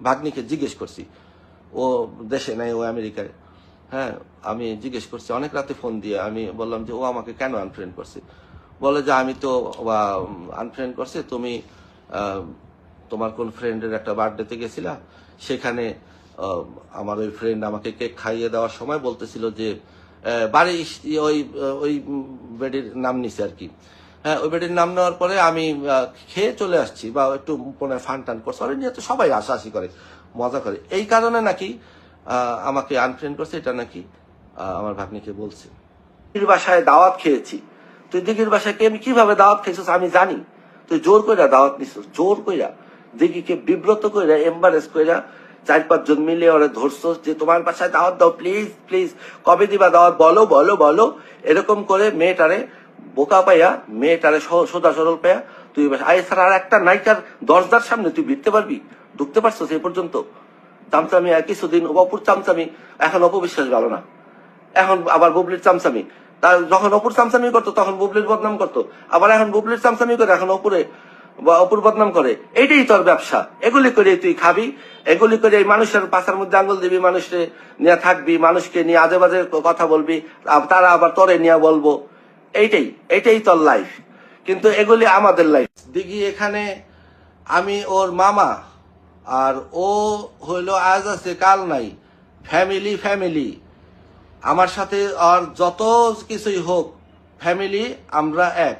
ভাগ্নিকে জিজ্ঞেস করছি, ও দেশে নাই, ও আমেরিকায়। হ্যাঁ, আমি জিজ্ঞেস করছি অনেক রাতে ফোন দিয়ে, আমি বললাম যে ও আমাকে কেন আনফ্রেন্ড করছে। বলে যে আমি তো আনফ্রেন্ড করছে, তুমি তোমার কোন ফ্রেন্ডের একটা বার্থডেতে গেছিলা, সেখানে আমার ওই ফ্রেন্ড আমাকে কেক খাইয়ে দেওয়ার সময় বলতেছিল যে বাড়ি ওই ওই বেডির নাম নিছে আর কি। হ্যাঁ, ওই বেডির নাম নেওয়ার পরে আমি খেয়ে চলে আসছি, বা একটু মনে ফান টান করছে, ওই নিয়ে তো সবাই হাসাহাসি করে, মজা করে, এই কারণে নাকি আমাকে আনফ্রেন্ড করছে, এটা নাকি আমার ভাগ্নিকে বলছে। দিঘির বাসায় দাওয়াত খেয়েছি, তুই দিঘির বাসায় কিভাবে দাওয়াত খেয়েছিস আমি জানি। তুই জোর কইরা দাওয়াত নিছিস, জোর কইরা দিঘিকে বিব্রত কইরা, এম্বারেস কইরা 4-5 জন মিলে ওরা ধরছস যে তোমার বাসায় দাওয়াত দাও, প্লিজ প্লিজ, কবে দিবা দাওয়াত, বলো বলো বলো, এরকম করে মেয়েটারে বোকা পাইয়া, মেয়েটারে সোজা সরল পাইয়া তুই ছাড়া আর একটা নায়িকার দরজার সামনে তুই ভিড়তে পারবি, ঢুকতে পারছস এই পর্যন্ত। চামচামি কিছুদিন অপুর চামচামি, এখন অপবিশ্বাস ভালো না, এখন আবার বুবলির চামচামি। তার যখন অপুর চামচামি করতো তখন বুবলির বদনাম করতো, আবার এখন বুবলির চামচামি করে এখন অপুরে বা অপুর বদনাম করে। এইটাই তোর ব্যবসা, এগুলি করে তুই খাবি, এগুলি করে এই মানুষের পাশার মধ্যে আঙ্গুল দিবি, মানুষকে নিয়ে থাকবি, মানুষকে নিয়ে আজে বাজে কথা বলবি, তারা আবার তোরে নিয়ে বলবো। এইটাই তোর লাইফ, কিন্তু এগুলি আমাদের লাইফ। দিঘি এখানে আমি ওর মামা, আর ও হইলো আজ আছে কাল নাই, ফ্যামিলি আমার সাথে। আর যত কিছুই হোক ফ্যামিলি, আমরা এক।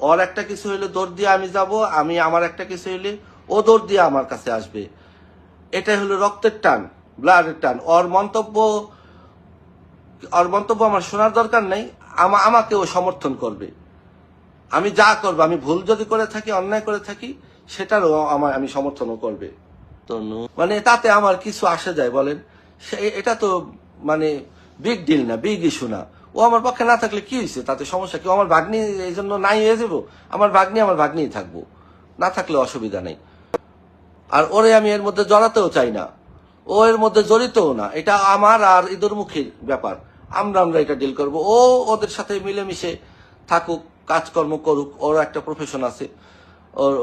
ওর একটা কিছু হইলে দৌড় দিয়ে আমি যাব, আমি আমার একটা কিছু হইলে ও দৌড় দিয়ে আমার কাছে আসবে। এটাই হলো রক্তের টান, ব্লাডের টান। ওর মন্তব্য আমার শোনার দরকার নাই, আমাকে ও সমর্থন করবে। আমি যা করবো, আমি ভুল যদি করে থাকি, অন্যায় করে থাকি, সেটারও আমি সমর্থনও করবে। মানে তাতে আমার কিছু আসে যায় বলেন? এটা তো মানে বিগ ডিল না, বিগ ইস্যু না। ও আমার পক্ষে না থাকলে কি হয়েছে, তাতে সমস্যা কি? আমার ভাগ্নি এই জন্য নাই হয়ে যাবো? আমার ভাগ্নি থাকবো, না থাকলে অসুবিধা নেই। আর ওরে আমি এর মধ্যে জড়াতেও চাই না, ও এর মধ্যে জড়িতও না। এটা আমার আর ইঁদুরমুখীর ব্যাপার, আমরা এটা ডিল করব। ও ওদের সাথে মিলেমিশে থাকুক, কাজকর্ম করুক, ওর একটা প্রফেশন আছে,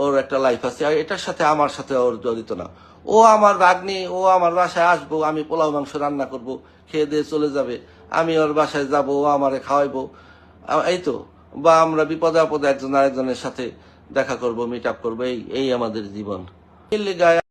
ওর একটা লাইফ আছে, আর এটার সাথে আমার সাথে ওর জড়িত না। ও আমার ভাগ্নি, ও আমার বাসায় আসবো, আমি পোলাও মাংস রান্না করব, খেয়ে দিয়ে চলে যাবে, আমি ওর বাসায় যাব, ও আমারে খাওয়াইবো, এই তো। বা আমরা বিপদে আপদে একজন আরেকজনের সাথে দেখা করব, মিট আপ করবো, এই আমাদের জীবন।